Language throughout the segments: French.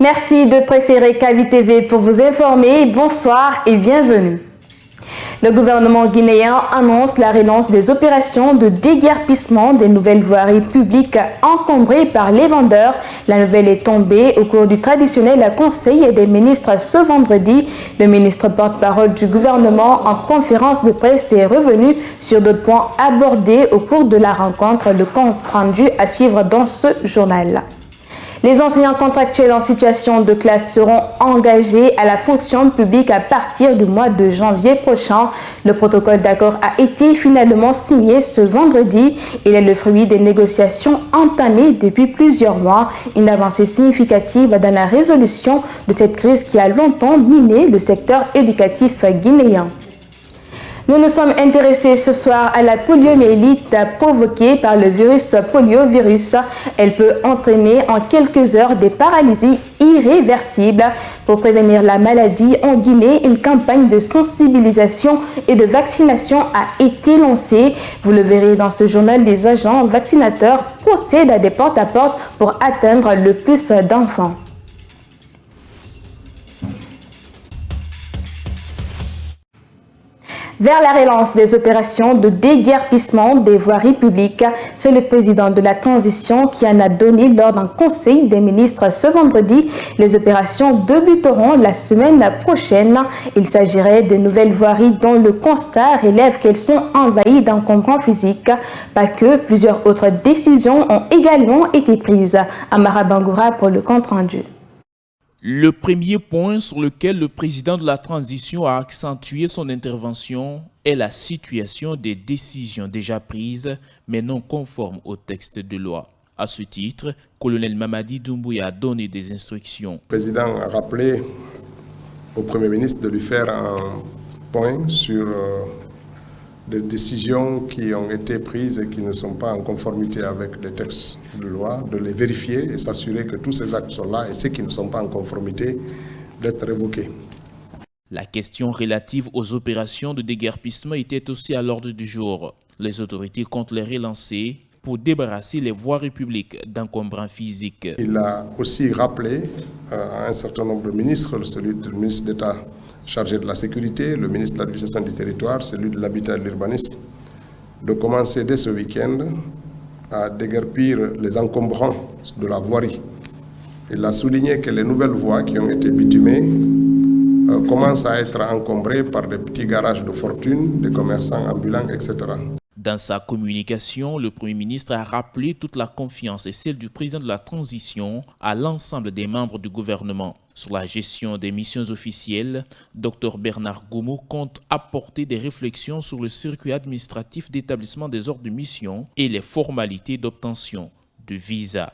Merci de préférer Kavi TV pour vous informer. Bonsoir et bienvenue. Le gouvernement guinéen annonce la relance des opérations de déguerpissement des nouvelles voiries publiques encombrées par les vendeurs. La nouvelle est tombée au cours du traditionnel Conseil des ministres ce vendredi. Le ministre porte-parole du gouvernement en conférence de presse est revenu sur d'autres points abordés au cours de la rencontre. Le compte rendu à suivre dans ce journal. Les enseignants contractuels en situation de classe seront engagés à la fonction publique à partir du mois de janvier prochain. Le protocole d'accord a été finalement signé ce vendredi. Il est le fruit des négociations entamées depuis plusieurs mois. Une avancée significative dans la résolution de cette crise qui a longtemps miné le secteur éducatif guinéen. Nous nous sommes intéressés ce soir à la poliomyélite provoquée par le virus poliovirus. Elle peut entraîner en quelques heures des paralysies irréversibles. Pour prévenir la maladie en Guinée, une campagne de sensibilisation et de vaccination a été lancée. Vous le verrez dans ce journal, les agents vaccinateurs procèdent à des porte-à-porte pour atteindre le plus d'enfants. Vers la relance des opérations de déguerpissement des voiries publiques, c'est le président de la transition qui en a donné lors d'un conseil des ministres ce vendredi. Les opérations débuteront la semaine prochaine. Il s'agirait de nouvelles voiries dont le constat relève qu'elles sont envahies d'encombrants physiques. Pas que, plusieurs autres décisions ont également été prises. Amara Bangoura pour le compte rendu. Le premier point sur lequel le président de la transition a accentué son intervention est la situation des décisions déjà prises mais non conformes au texte de loi. À ce titre, colonel Mamadi Doumbouya a donné des instructions. Le président a rappelé au Premier ministre de lui faire un point sur des décisions qui ont été prises et qui ne sont pas en conformité avec les textes de loi, de les vérifier et s'assurer que tous ces actes sont là et ceux qui ne sont pas en conformité d'être révoqués. La question relative aux opérations de déguerpissement était aussi à l'ordre du jour. Les autorités comptent les relancer pour débarrasser les voiries publiques d'encombrants physiques. Il a aussi rappelé à un certain nombre de ministres, celui du ministre d'État chargé de la sécurité, le ministre de l'administration du territoire, celui de l'habitat et de l'urbanisme, de commencer dès ce week-end à déguerpir les encombrants de la voirie. Il a souligné que les nouvelles voies qui ont été bitumées commencent à être encombrées par des petits garages de fortune, des commerçants ambulants, etc. Dans sa communication, le Premier ministre a rappelé toute la confiance et celle du président de la transition à l'ensemble des membres du gouvernement. Sur la gestion des missions officielles, Dr Bernard Goumou compte apporter des réflexions sur le circuit administratif d'établissement des ordres de mission et les formalités d'obtention de visa.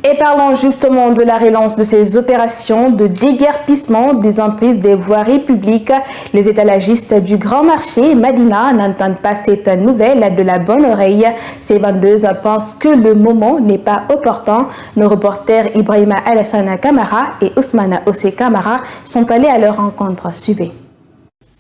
Et parlons justement de la relance de ces opérations de déguerpissement des emprises des voiries publiques. Les étalagistes du Grand Marché Madina n'entendent pas cette nouvelle de la bonne oreille. Ces vendeuses pensent que le moment n'est pas opportun. Nos reporters Ibrahima Alassana Kamara et Ousmana Ossé Kamara sont allés à leur rencontre. Suivez.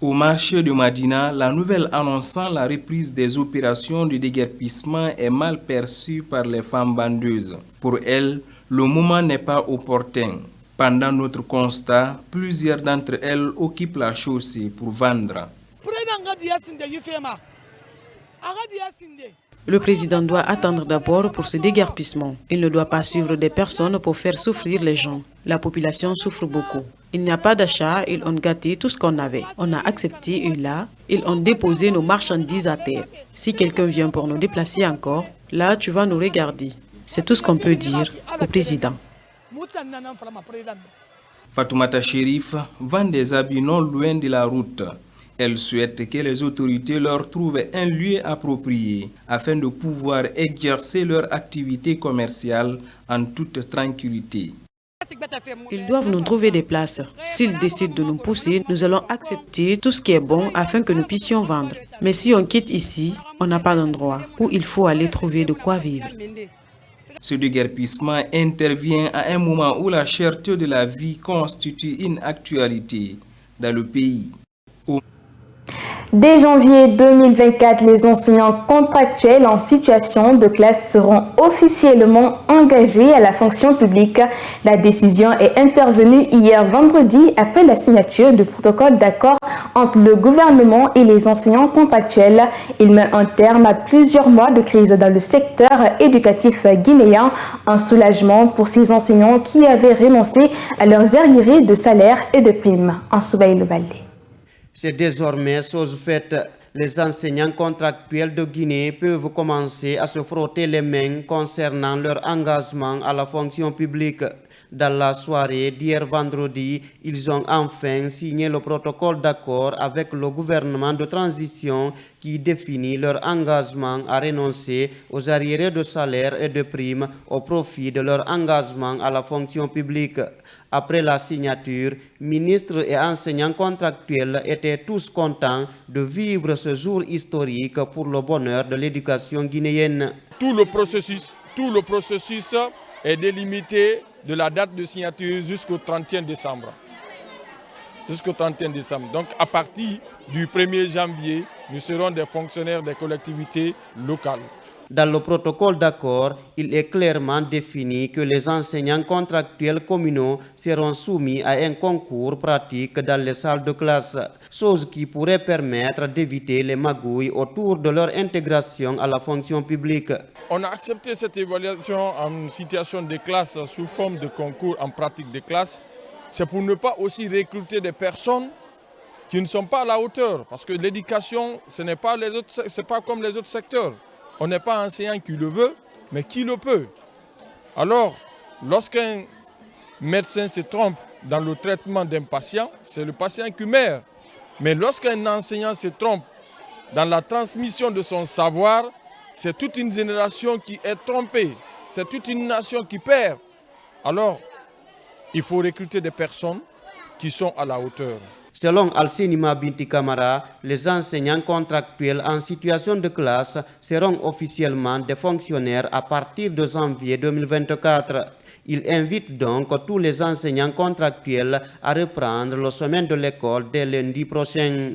Au marché de Madina, la nouvelle annonçant la reprise des opérations de déguerpissement est mal perçue par les femmes vendeuses. Pour elles, le moment n'est pas opportun. Pendant notre constat, plusieurs d'entre elles occupent la chaussée pour vendre. Le président doit attendre d'abord pour ce déguerpissement. Il ne doit pas suivre des personnes pour faire souffrir les gens. La population souffre beaucoup. Il n'y a pas d'achat, ils ont gâté tout ce qu'on avait. On a accepté et là, ils ont déposé nos marchandises à terre. Si quelqu'un vient pour nous déplacer encore, là tu vas nous regarder. C'est tout ce qu'on peut dire au président. Fatoumata Chérif vend des habits non loin de la route. Elle souhaite que les autorités leur trouvent un lieu approprié afin de pouvoir exercer leur activité commerciale en toute tranquillité. Ils doivent nous trouver des places. S'ils décident de nous pousser, nous allons accepter tout ce qui est bon afin que nous puissions vendre. Mais si on quitte ici, on n'a pas d'endroit où il faut aller trouver de quoi vivre. Ce déguerpissement intervient à un moment où la cherté de la vie constitue une actualité dans le pays. Dès janvier 2024, les enseignants contractuels en situation de classe seront officiellement engagés à la fonction publique. La décision est intervenue hier vendredi après la signature du protocole d'accord entre le gouvernement et les enseignants contractuels. Il met un terme à plusieurs mois de crise dans le secteur éducatif guinéen. Un soulagement pour ces enseignants qui avaient renoncé à leurs arriérés de salaire et de primes. En Soubaï le Baldé. C'est désormais chose faite. Les enseignants contractuels de Guinée peuvent commencer à se frotter les mains concernant leur engagement à la fonction publique. Dans la soirée d'hier vendredi, ils ont enfin signé le protocole d'accord avec le gouvernement de transition qui définit leur engagement à renoncer aux arriérés de salaire et de primes au profit de leur engagement à la fonction publique. Après la signature, ministres et enseignants contractuels étaient tous contents de vivre ce jour historique pour le bonheur de l'éducation guinéenne. Tout le processus est délimité de la date de signature jusqu'au 31 décembre. Jusqu'au 31 décembre. Donc à partir du 1er janvier, nous serons des fonctionnaires des collectivités locales. Dans le protocole d'accord, il est clairement défini que les enseignants contractuels communaux seront soumis à un concours pratique dans les salles de classe, chose qui pourrait permettre d'éviter les magouilles autour de leur intégration à la fonction publique. On a accepté cette évaluation en situation de classe sous forme de concours en pratique de classe. C'est pour ne pas aussi recruter des personnes qui ne sont pas à la hauteur. Parce que l'éducation, ce n'est pas comme les autres secteurs. On n'est pas enseignant qui le veut, mais qui le peut. Alors, lorsqu'un médecin se trompe dans le traitement d'un patient, c'est le patient qui meurt. Mais lorsqu'un enseignant se trompe dans la transmission de son savoir, c'est toute une génération qui est trompée. C'est toute une nation qui perd. Alors, il faut recruter des personnes qui sont à la hauteur. Selon Alcinima Binti Kamara, les enseignants contractuels en situation de classe seront officiellement des fonctionnaires à partir de janvier 2024. Il invite donc tous les enseignants contractuels à reprendre le semaine de l'école dès lundi prochain.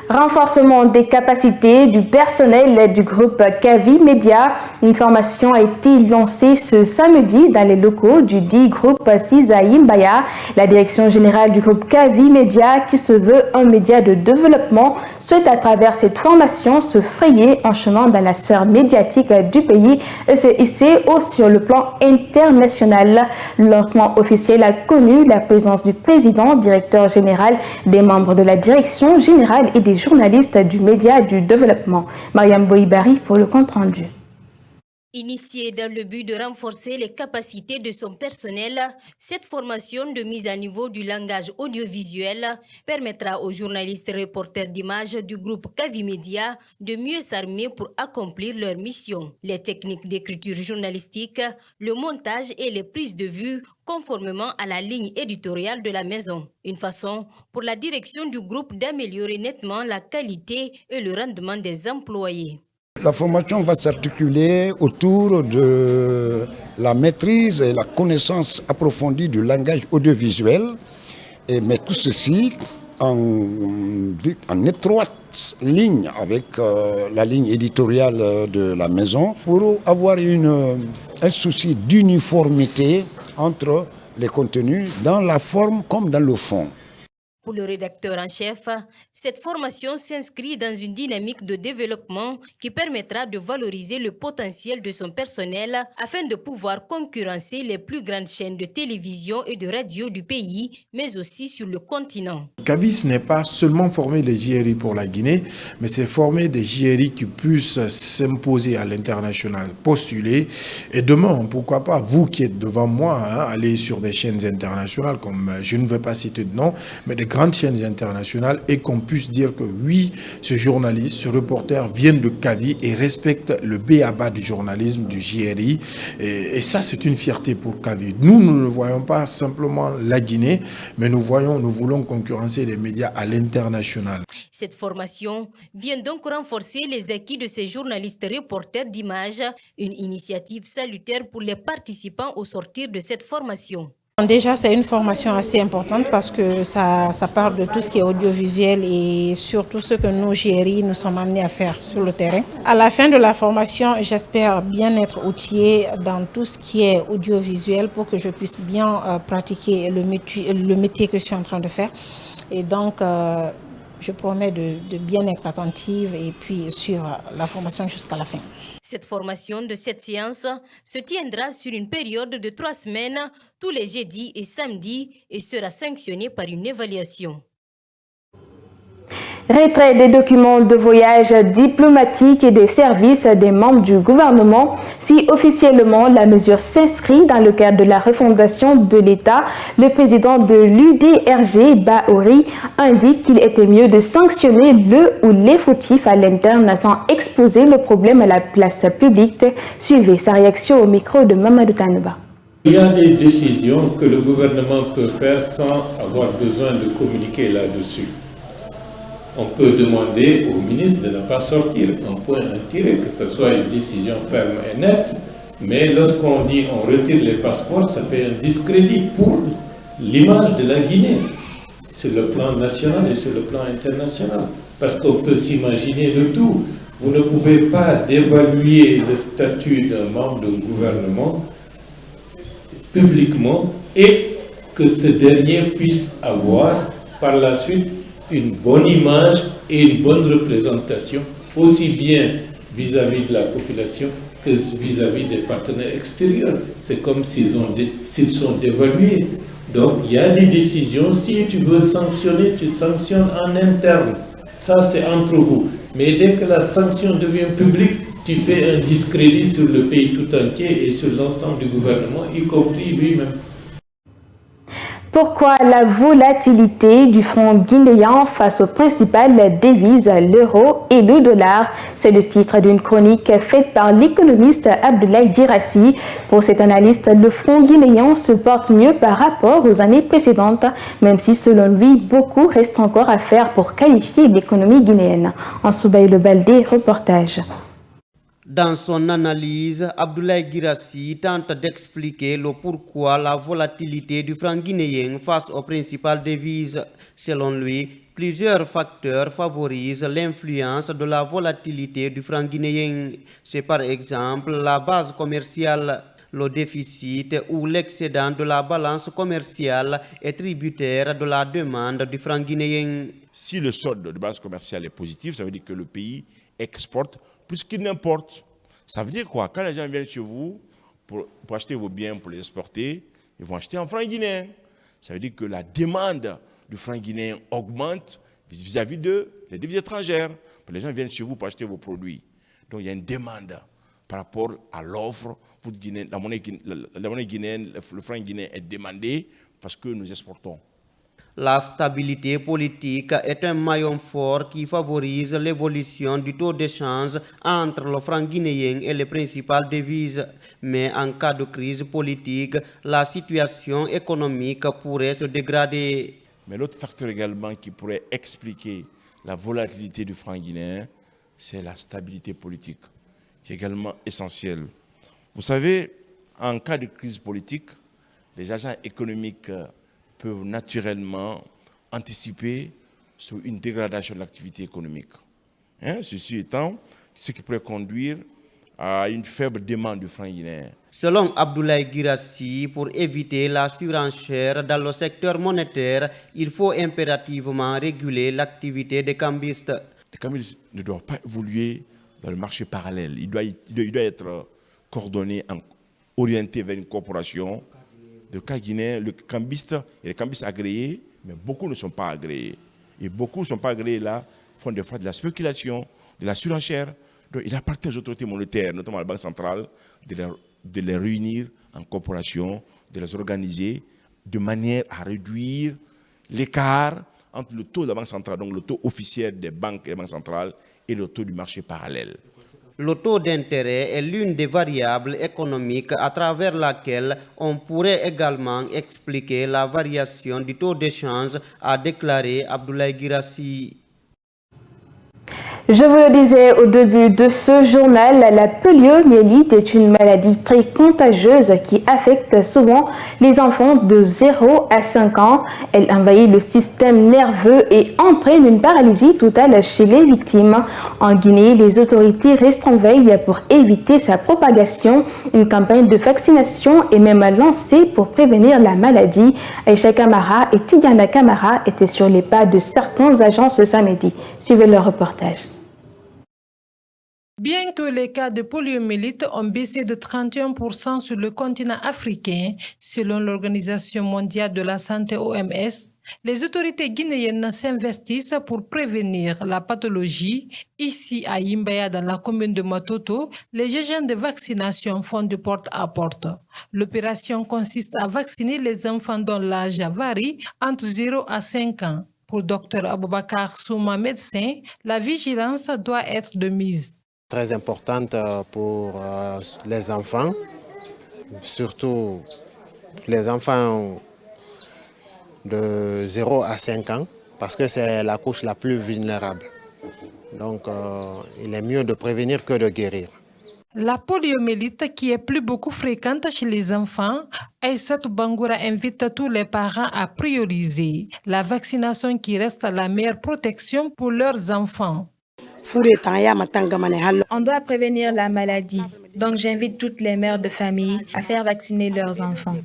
Renforcement des capacités du personnel du groupe Kavi Media. Une formation a été lancée ce samedi dans les locaux du dit groupe Sizaïmbaya. La direction générale du groupe Kavi Media, qui se veut un média de développement, souhaite à travers cette formation se frayer un chemin dans la sphère médiatique du pays et se hisser haut sur le plan international. Le lancement officiel a connu la présence du président, directeur général, des membres de la direction générale et des journalistes du média du développement. Mariam Boibari pour le compte-rendu. Initiée dans le but de renforcer les capacités de son personnel, cette formation de mise à niveau du langage audiovisuel permettra aux journalistes reporters d'images du groupe Kavi Media de mieux s'armer pour accomplir leur mission. Les techniques d'écriture journalistique, le montage et les prises de vue conformément à la ligne éditoriale de la maison. Une façon pour la direction du groupe d'améliorer nettement la qualité et le rendement des employés. La formation va s'articuler autour de la maîtrise et la connaissance approfondie du langage audiovisuel, mais tout ceci en étroite ligne avec la ligne éditoriale de la maison pour avoir un souci d'uniformité entre les contenus dans la forme comme dans le fond. Pour le rédacteur en chef, cette formation s'inscrit dans une dynamique de développement qui permettra de valoriser le potentiel de son personnel afin de pouvoir concurrencer les plus grandes chaînes de télévision et de radio du pays, mais aussi sur le continent. Kavi n'est pas seulement former les JRI pour la Guinée, mais c'est former des JRI qui puissent s'imposer à l'international, postuler. Et demain, pourquoi pas, vous qui êtes devant moi, aller sur des chaînes internationales, comme je ne vais pas citer de nom, mais des grandes chaînes internationales, et qu'on puisse dire que oui, ce journaliste, ce reporter vient de Kavi et respecte le b.a.-ba du journalisme, du JRI. Et ça, c'est une fierté pour Kavi. Nous ne voyons pas simplement la Guinée, mais nous voulons concurrencer les médias à l'international. Cette formation vient donc renforcer les acquis de ces journalistes reporters d'images, une initiative salutaire pour les participants au sortir de cette formation. Déjà, c'est une formation assez importante parce que ça parle de tout ce qui est audiovisuel et surtout ce que nous, GRI, nous sommes amenés à faire sur le terrain. À la fin de la formation, j'espère bien être outillée dans tout ce qui est audiovisuel pour que je puisse bien pratiquer le métier que je suis en train de faire. Et donc, je promets de bien être attentive et puis suivre la formation jusqu'à la fin. Cette formation de 7 séances se tiendra sur une période de 3 semaines, tous les jeudis et samedis, et sera sanctionnée par une évaluation. Retrait des documents de voyage diplomatiques et des services des membres du gouvernement. Si officiellement la mesure s'inscrit dans le cadre de la refondation de l'État, le président de l'UDRG, Bahouri, indique qu'il était mieux de sanctionner le ou les fautifs à l'interne sans exposer le problème à la place publique. Suivez sa réaction au micro de Mamadou Tanouba. Il y a des décisions que le gouvernement peut faire sans avoir besoin de communiquer là-dessus. On peut demander au ministre de ne pas sortir un point à tirer, que ce soit une décision ferme et nette, mais lorsqu'on dit on retire les passeports, ça fait un discrédit pour l'image de la Guinée, sur le plan national et sur le plan international. Parce qu'on peut s'imaginer le tout. Vous ne pouvez pas dévaluer le statut d'un membre d'un gouvernement publiquement et que ce dernier puisse avoir par la suite une bonne image et une bonne représentation, aussi bien vis-à-vis de la population que vis-à-vis des partenaires extérieurs. C'est comme s'ils sont dévalués. Donc il y a des décisions, si tu veux sanctionner, tu sanctionnes en interne. Ça c'est entre vous. Mais dès que la sanction devient publique, tu fais un discrédit sur le pays tout entier et sur l'ensemble du gouvernement, y compris lui-même. Pourquoi la volatilité du franc guinéen face aux principales devises, l'euro et le dollar? C'est le titre d'une chronique faite par l'économiste Abdoulaye Girassi. Pour cet analyste, le franc guinéen se porte mieux par rapport aux années précédentes, même si selon lui, beaucoup reste encore à faire pour qualifier l'économie guinéenne. En Soubaï Le Baldé, reportage. Dans son analyse, Abdoulaye Girassi tente d'expliquer le pourquoi la volatilité du franc guinéen face aux principales devises. Selon lui, plusieurs facteurs favorisent l'influence de la volatilité du franc guinéen. C'est par exemple la base commerciale, le déficit ou l'excédent de la balance commerciale est tributaire de la demande du franc guinéen. Si le solde de base commerciale est positif, ça veut dire que le pays exporte plus qu'il n'importe. Ça veut dire quoi? Quand les gens viennent chez vous pour acheter vos biens, pour les exporter, ils vont acheter en franc guinéen. Ça veut dire que la demande du franc guinéen augmente vis-à-vis des devises étrangères. Les gens viennent chez vous pour acheter vos produits. Donc il y a une demande par rapport à l'offre. La monnaie guinéenne, le franc guinéen est demandé parce que nous exportons. La stabilité politique est un maillon fort qui favorise l'évolution du taux d'échange entre le franc guinéen et les principales devises. Mais en cas de crise politique, la situation économique pourrait se dégrader. Mais l'autre facteur également qui pourrait expliquer la volatilité du franc guinéen, c'est la stabilité politique, qui est également essentielle. Vous savez, en cas de crise politique, les agents économiques peuvent naturellement anticiper sur une dégradation de l'activité économique. Ceci étant, ce qui pourrait conduire à une faible demande du franc guinéen. Selon Abdoulaye Girassi, pour éviter la surenchère dans le secteur monétaire, il faut impérativement réguler l'activité des cambistes. Les cambistes ne doivent pas évoluer dans le marché parallèle. Il doit être coordonné, orienté vers une corporation. De cas guinéen, le cambiste, il y a les cambistes agréés, mais beaucoup ne sont pas agréés. Et beaucoup ne sont pas agréés là, font des fois de la spéculation, de la surenchère. Donc il appartient aux autorités monétaires, notamment à la Banque centrale, de les réunir en corporation, de les organiser de manière à réduire l'écart entre le taux de la Banque centrale, donc le taux officiel des banques et des banques centrales, et le taux du marché parallèle. Le taux d'intérêt est l'une des variables économiques à travers laquelle on pourrait également expliquer la variation du taux d'échange, a déclaré Abdoulaye Girassi. Je vous le disais au début de ce journal, la poliomyélite est une maladie très contagieuse qui affecte souvent les enfants de 0 à 5 ans. Elle envahit le système nerveux et entraîne une paralysie totale chez les victimes. En Guinée, les autorités restent en veille pour éviter sa propagation. Une campagne de vaccination est même lancée pour prévenir la maladie. Aïcha Kamara et Tidiana Kamara étaient sur les pas de certains agents ce samedi. Suivez le reportage. Bien que les cas de poliomyélite ont baissé de 31% sur le continent africain, selon l'Organisation mondiale de la santé OMS, les autorités guinéennes s'investissent pour prévenir la pathologie. Ici à Yimbaya, dans la commune de Matoto, les agents de vaccination font de porte à porte. L'opération consiste à vacciner les enfants dont l'âge varie entre 0 à 5 ans. Pour Dr Aboubakar Souma, médecin, la vigilance doit être de mise. Très importante pour les enfants, surtout les enfants de 0 à 5 ans, parce que c'est la couche la plus vulnérable. Donc il est mieux de prévenir que de guérir. La poliomyélite, qui est plus beaucoup fréquente chez les enfants, Aïssatou Bangoura invite tous les parents à prioriser la vaccination qui reste la meilleure protection pour leurs enfants. On doit prévenir la maladie, donc j'invite toutes les mères de famille à faire vacciner leurs enfants.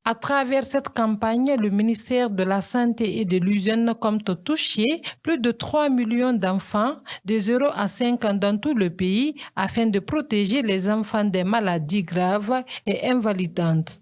À travers cette campagne, le ministère de la Santé et de l'Hygiène compte toucher plus de 3 millions d'enfants de 0 à 5 ans dans tout le pays afin de protéger les enfants des maladies graves et invalidantes.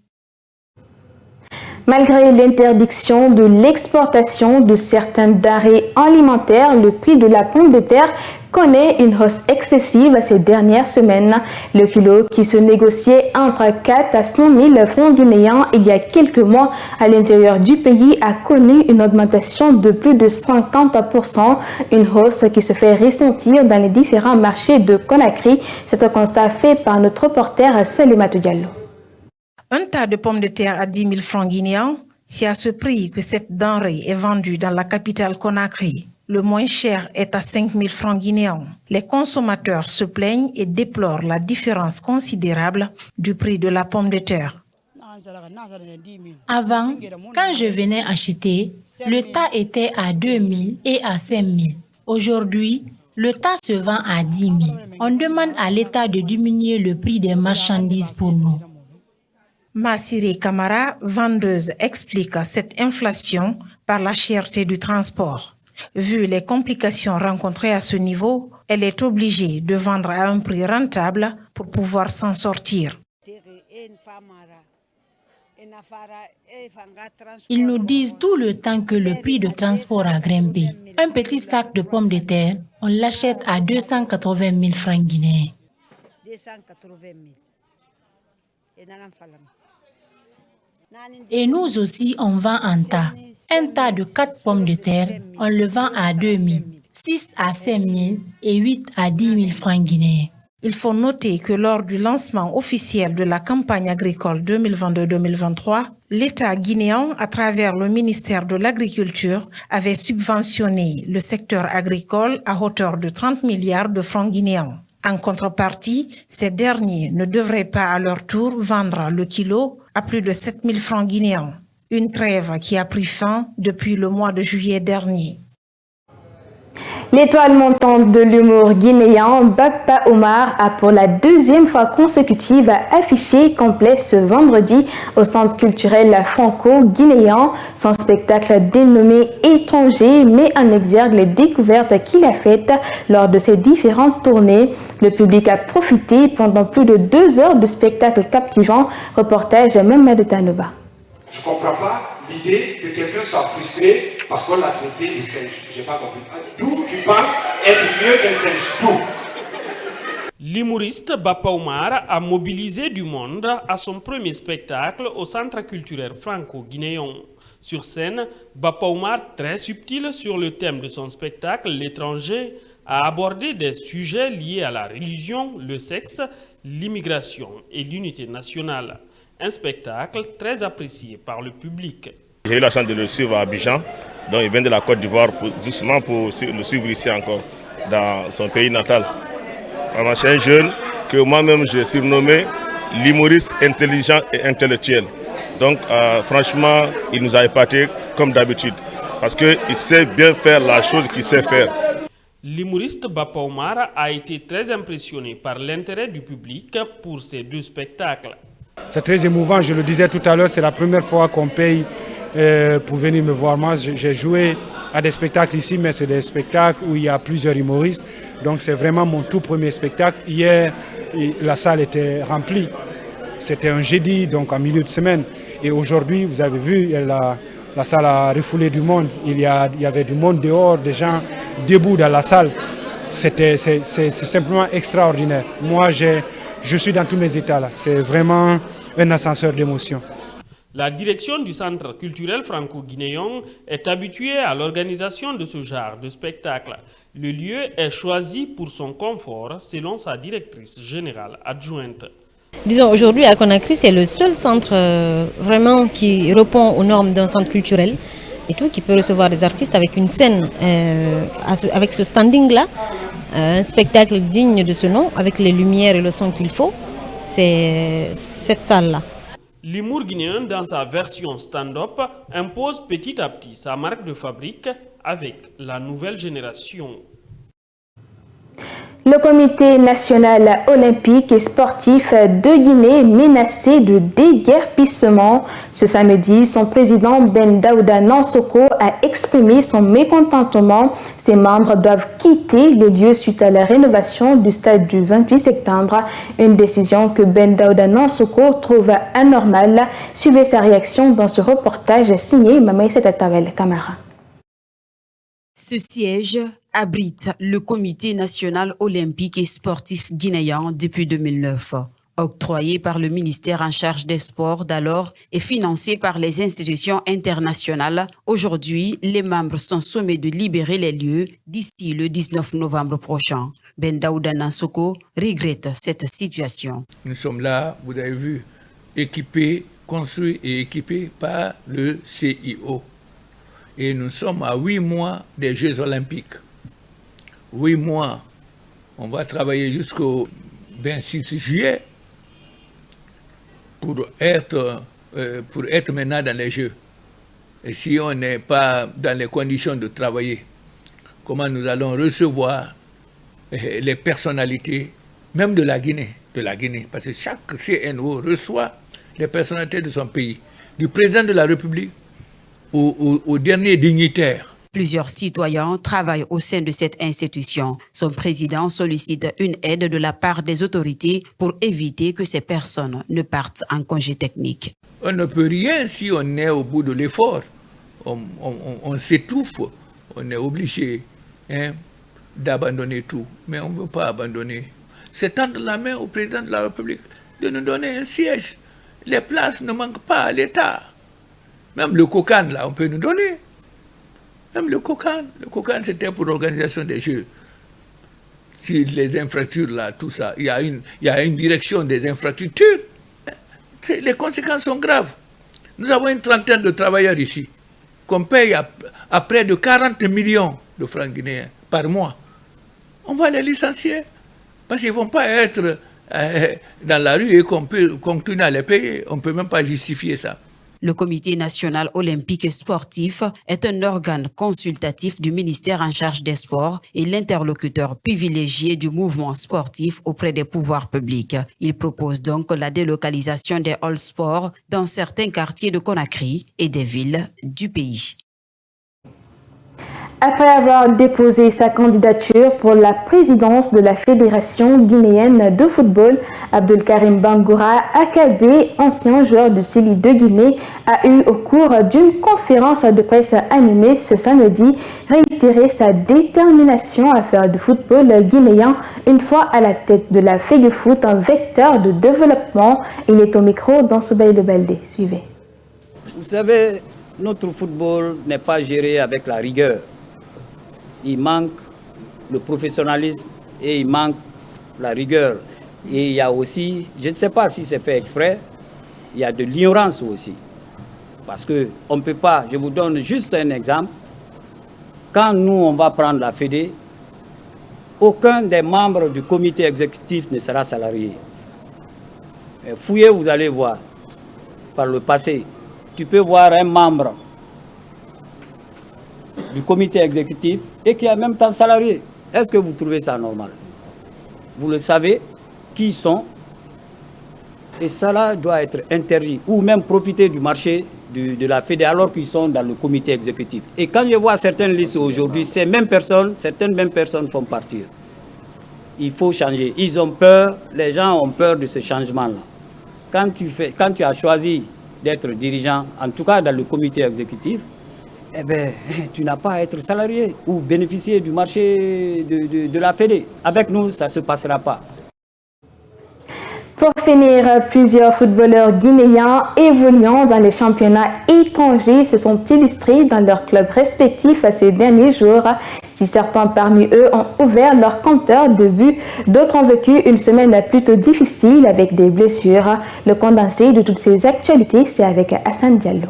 Malgré l'interdiction de l'exportation de certains denrées alimentaires, le prix de la pomme de terre connaît une hausse excessive ces dernières semaines. Le kilo qui se négociait entre 4 à 5 000 francs guinéens il y a quelques mois à l'intérieur du pays a connu une augmentation de plus de 50%, une hausse qui se fait ressentir dans les différents marchés de Conakry. C'est un constat fait par notre reporter Salimatou Diallo. Un tas de pommes de terre à 10 000 francs guinéens, c'est à ce prix que cette denrée est vendue dans la capitale Conakry. Le moins cher est à 5 000 francs guinéens. Les consommateurs se plaignent et déplorent la différence considérable du prix de la pomme de terre. Avant, quand je venais acheter, le tas était à 2 000 et à 5 000. Aujourd'hui, le tas se vend à 10 000. On demande à l'État de diminuer le prix des marchandises pour nous. Massiri Kamara, vendeuse, explique cette inflation par la cherté du transport. Vu les complications rencontrées à ce niveau, elle est obligée de vendre à un prix rentable pour pouvoir s'en sortir. Ils nous disent tout le temps que le prix de transport a grimpé. Un petit sac de pommes de terre, on l'achète à 280 000 francs guinéens. Et nous aussi, on vend en tas. Un tas de 4 pommes de terre, on le vend à 2 000, 6 à 5 000 et 8 à 10 000 francs guinéens. Il faut noter que lors du lancement officiel de la campagne agricole 2022-2023, l'État guinéen, à travers le ministère de l'Agriculture, avait subventionné le secteur agricole à hauteur de 30 milliards de francs guinéens. En contrepartie, ces derniers ne devraient pas à leur tour vendre le kilo à plus de 7 000 francs guinéens. Une trêve qui a pris fin depuis le mois de juillet dernier. L'étoile montante de l'humour guinéen, Bapa Omar, a pour la deuxième fois consécutive affiché complet ce vendredi au Centre culturel franco-guinéen. Son spectacle dénommé Étranger met en exergue les découvertes qu'il a faites lors de ses différentes tournées. Le public a profité pendant plus de 2 heures de spectacle captivant. Reportage Mamadou Tanouba. Je ne comprends pas l'idée que quelqu'un soit frustré parce qu'on l'a traité de singe. Je n'ai pas compris. D'où tu penses être mieux qu'un singe? D'où? L'humoriste Bapa Omar a mobilisé du monde à son premier spectacle au Centre culturel franco-guinéen. Sur scène, Bapa Omar, très subtil sur le thème de son spectacle, L'étranger, a abordé des sujets liés à la religion, le sexe, l'immigration et l'unité nationale. Un spectacle très apprécié par le public. J'ai eu la chance de le suivre à Abidjan Donc il vient de la Côte d'Ivoire justement pour le suivre ici encore dans son pays natal. C'est un jeune que moi-même j'ai surnommé l'humoriste intelligent et intellectuel. Donc franchement, il nous a épatés comme d'habitude parce qu'il sait bien faire la chose qu'il sait faire. L'humoriste Bapa Oumar a été très impressionné par l'intérêt du public pour ces deux spectacles. C'est très émouvant, je le disais tout à l'heure, c'est la première fois qu'on paye pour venir me voir. Moi, j'ai joué à des spectacles ici, mais c'est des spectacles où il y a plusieurs humoristes. Donc c'est vraiment mon tout premier spectacle. Hier, la salle était remplie. C'était un jeudi, donc en milieu de semaine. Et aujourd'hui, vous avez vu, la salle a refoulé du monde. Il y avait du monde dehors, des gens debout dans la salle. C'est simplement extraordinaire. Moi, je suis dans tous mes états là. C'est vraiment un ascenseur d'émotions. La direction du Centre culturel franco-guinéen est habituée à l'organisation de ce genre de spectacle. Le lieu est choisi pour son confort, selon sa directrice générale adjointe. Disons, aujourd'hui à Conakry, c'est le seul centre vraiment qui répond aux normes d'un centre culturel et tout, qui peut recevoir des artistes avec une scène, avec ce standing-là, un spectacle digne de ce nom, avec les lumières et le son qu'il faut. C'est cette salle-là. L'humour guinéen, dans sa version stand-up, impose petit à petit sa marque de fabrique avec la nouvelle génération. Le comité national olympique et sportif de Guinée menacé de déguerpissement. Ce samedi, son président Ben Daouda Nansoko a exprimé son mécontentement. Ses membres doivent quitter les lieux suite à la rénovation du stade du 28 septembre. Une décision que Ben Daouda Nansoko trouve anormale. Suivez sa réaction dans ce reportage signé Mamaïsa Tatavel Camara. Ce siège abrite le Comité national olympique et sportif guinéen depuis 2009. Octroyé par le ministère en charge des sports d'alors et financé par les institutions internationales, aujourd'hui, les membres sont sommés de libérer les lieux d'ici le 19 novembre prochain. Ben Daouda Nansoko regrette cette situation. Nous sommes là, vous avez vu, équipés, construits et équipés par le CIO. Et nous sommes à 8 mois des Jeux olympiques. 8 mois. On va travailler jusqu'au 26 juillet pour être maintenant dans les Jeux. Et si on n'est pas dans les conditions de travailler, comment nous allons recevoir les personnalités, même de la Guinée, parce que chaque CNO reçoit les personnalités de son pays, du président de la République au dernier dignitaire. Plusieurs citoyens travaillent au sein de cette institution. Son président sollicite une aide de la part des autorités pour éviter que ces personnes ne partent en congé technique. On ne peut rien si on est au bout de l'effort. On s'étouffe, on est obligé d'abandonner tout. Mais on ne veut pas abandonner. C'est tendre la main au président de la République de nous donner un siège. Les places ne manquent pas à l'État. Même le COCAN, là, on peut nous donner. Même le COCAN c'était pour l'organisation des Jeux. Si les infrastructures, là, tout ça, il y a une direction des infrastructures. Les conséquences sont graves. Nous avons une trentaine de travailleurs ici, qu'on paye à près de 40 millions de francs guinéens par mois. On va les licencier, parce qu'ils ne vont pas être dans la rue et qu'on peut continuer à les payer. On ne peut même pas justifier ça. Le Comité national olympique et sportif est un organe consultatif du ministère en charge des sports et l'interlocuteur privilégié du mouvement sportif auprès des pouvoirs publics. Il propose donc la délocalisation des halls sports dans certains quartiers de Conakry et des villes du pays. Après avoir déposé sa candidature pour la présidence de la Fédération guinéenne de football, Abdelkarim Bangoura, AKB, ancien joueur de Sili de Guinée, a eu au cours d'une conférence de presse animée ce samedi réitéré sa détermination à faire du football guinéen une fois à la tête de la FEGEFOOT, un vecteur de développement. Il est au micro dans Soubaï Le Baldé. Suivez. Vous savez, notre football n'est pas géré avec la rigueur. Il manque le professionnalisme et il manque la rigueur. Et il y a aussi, je ne sais pas si c'est fait exprès, il y a de l'ignorance aussi. Parce qu'on ne peut pas, je vous donne juste un exemple, quand nous, on va prendre la Fédé, aucun des membres du comité exécutif ne sera salarié. Fouillez, vous allez voir. Par le passé, tu peux voir un membre du comité exécutif et qui est en même temps salarié. Est-ce que vous trouvez ça normal? Vous le savez, qui ils sont, et cela doit être interdit, ou même profiter du marché de la Fédé alors qu'ils sont dans le comité exécutif. Et quand je vois certaines listes aujourd'hui, certaines mêmes personnes font partir. Il faut changer. Ils ont peur, les gens ont peur de ce changement-là. Quand tu as choisi d'être dirigeant, en tout cas dans le comité exécutif, eh bien, tu n'as pas à être salarié ou bénéficier du marché de la Fédé. Avec nous, ça ne se passera pas. Pour finir, plusieurs footballeurs guinéens évoluant dans les championnats étrangers se sont illustrés dans leurs clubs respectifs ces derniers jours. Si certains parmi eux ont ouvert leur compteur de but, d'autres ont vécu une semaine plutôt difficile avec des blessures. Le condensé de toutes ces actualités, c'est avec Hassan Diallo.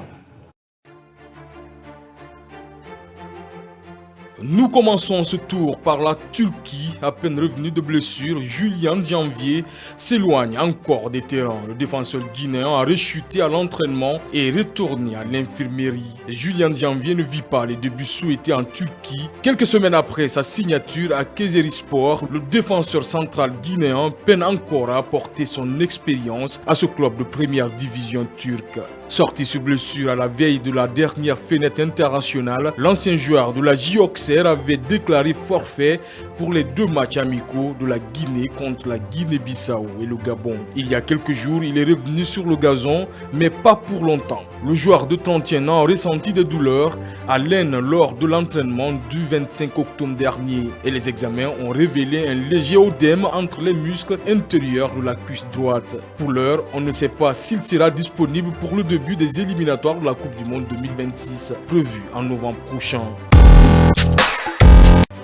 Nous commençons ce tour par la Turquie. À peine revenu de blessure, Julian Janvier s'éloigne encore des terrains. Le défenseur guinéen a rechuté à l'entraînement et retourné à l'infirmerie. Julian Janvier ne vit pas les débuts souhaités en Turquie. Quelques semaines après sa signature à Kayserispor, le défenseur central guinéen peine encore à apporter son expérience à ce club de première division turque. Sorti sur blessure à la veille de la dernière fenêtre internationale, l'ancien joueur de la JOXR avait déclaré forfait pour les 2 matchs amicaux de la Guinée contre la Guinée-Bissau et le Gabon. Il y a quelques jours, il est revenu sur le gazon, mais pas pour longtemps. Le joueur de 31 ans a ressenti des douleurs à l'aine lors de l'entraînement du 25 octobre dernier et les examens ont révélé un léger œdème entre les muscles intérieurs de la cuisse droite. Pour l'heure, on ne sait pas s'il sera disponible pour le début des éliminatoires de la Coupe du Monde 2026, prévu en novembre prochain.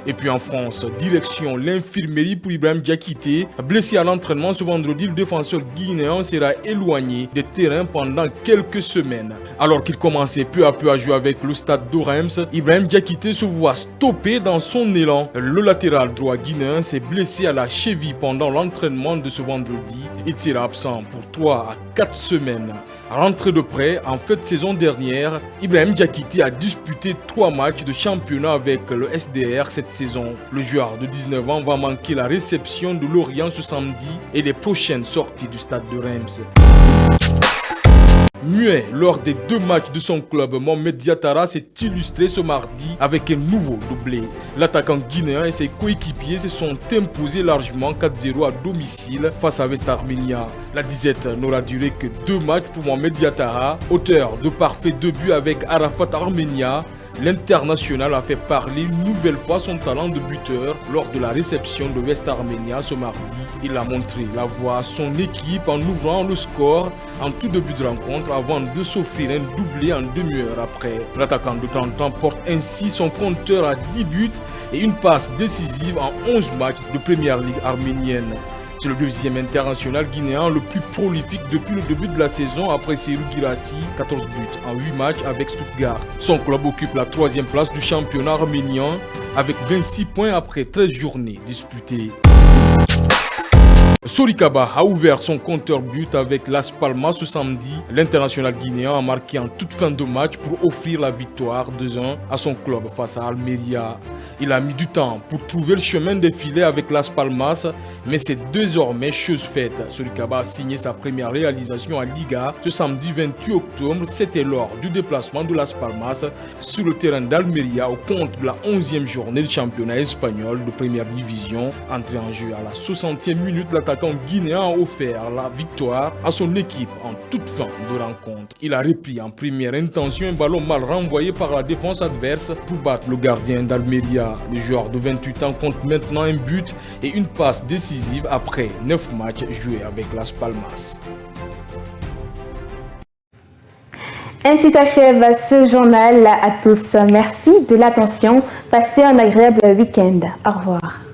Et puis en France, direction l'infirmerie pour Ibrahim Diakité. Blessé à l'entraînement ce vendredi, le défenseur guinéen sera éloigné des terrains pendant quelques semaines. Alors qu'il commençait peu à peu à jouer avec le stade d'Orems, Ibrahim Diakité se voit stoppé dans son élan. Le latéral droit guinéen s'est blessé à la cheville pendant l'entraînement de ce vendredi. Il sera absent pour 3 à 4 semaines. Rentré de près, en fin de saison dernière, Ibrahim Diakité a disputé 3 matchs de championnat avec le SDR cette saison. Le joueur de 19 ans va manquer la réception de Lorient ce samedi et les prochaines sorties du stade de Reims. Muet lors des 2 matchs de son club, Mohamed Diatara s'est illustré ce mardi avec un nouveau doublé. L'attaquant guinéen et ses coéquipiers se sont imposés largement 4-0 à domicile face à West Armenia. La disette n'aura duré que 2 matchs pour Mohamed Diatara, auteur de parfaits 2 buts avec Arafat Armenia. L'international a fait parler une nouvelle fois son talent de buteur lors de la réception de West Armenia ce mardi. Il a montré la voie à son équipe en ouvrant le score en tout début de rencontre avant de s'offrir un doublé en demi-heure après. L'attaquant de 30 ans porte ainsi son compteur à 10 buts et une passe décisive en 11 matchs de Première Ligue arménienne. C'est le deuxième international guinéen le plus prolifique depuis le début de la saison après Serhou Guirassy, 14 buts en 8 matchs avec Stuttgart. Son club occupe la 3e place du championnat arménien avec 26 points après 13 journées disputées. Sorikaba a ouvert son compteur but avec Las Palmas ce samedi. L'international guinéen a marqué en toute fin de match pour offrir la victoire 2-1 à son club face à Almeria. Il a mis du temps pour trouver le chemin des filets avec Las Palmas, mais c'est désormais chose faite. Sorikaba a signé sa première réalisation à Liga ce samedi 28 octobre. C'était lors du déplacement de Las Palmas sur le terrain d'Almeria au compte de la 11e journée du championnat espagnol de première division. Entré en jeu à la 60e minute, l'attaquant guinéen a offert la victoire à son équipe en toute fin de rencontre. Il a repris en première intention un ballon mal renvoyé par la défense adverse pour battre le gardien d'Almeria. Le joueur de 28 ans compte maintenant un but et une passe décisive après 9 matchs joués avec Las Palmas. Ainsi s'achève ce journal à tous. Merci de l'attention. Passez un agréable week-end. Au revoir.